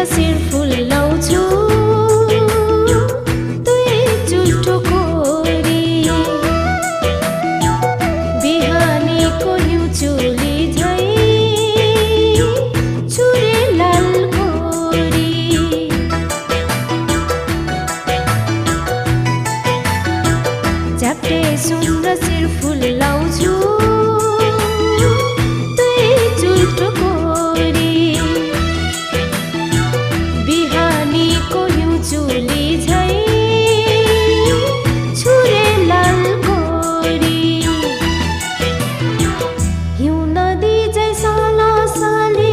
सिर फुलाउँछु दुई चुल्ठो कोरी बिहानीको हिउँचुली झै छुरे लाल कोरी झ्याप्टे सुन र सिर फुलाउँछु दुई चुल्ठो कोरी बिहानीको हिउँचुली झै छुरे लाल कोरी हिउँ नदी झै साला साले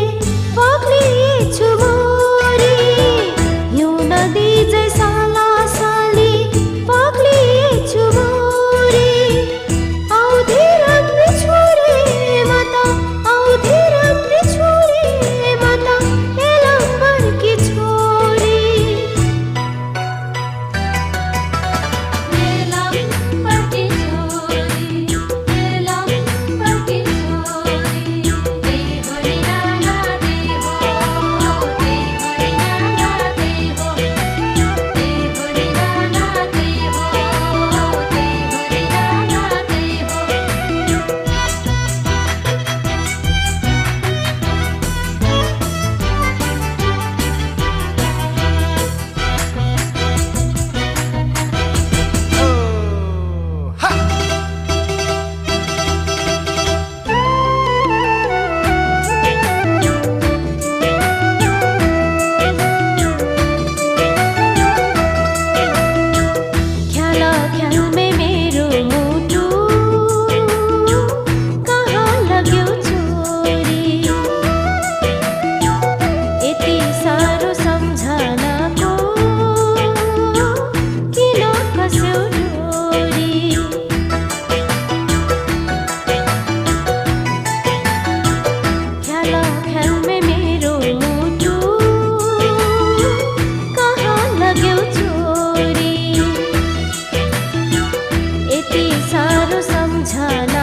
पग्लिएछु मोरी हिउँ नदी झै साला साले पग्लिएछु मोरी आउँथे राम्री छोरी म त आउँथे राम्री छोरी म त एलम्बरकी छोरी एलम्बरकी छोरी एलम्बरकी छोरी त्यही भरि नाना त्यही हो त्यही भरि नाना त्यही हो त्यही भरि नाना त्यही हो त्यही भरि नाना त्यही हो ख्याला ख्यालमै मेरो मुटु कहाँ लाग्यो छोरी यति साह्रो सम्झनाको किन फस्यौ डोरी ख्याला ख्यालमै मेरो मुटु कहाँ लाग्यो छोरी यति साह्रो सम्झना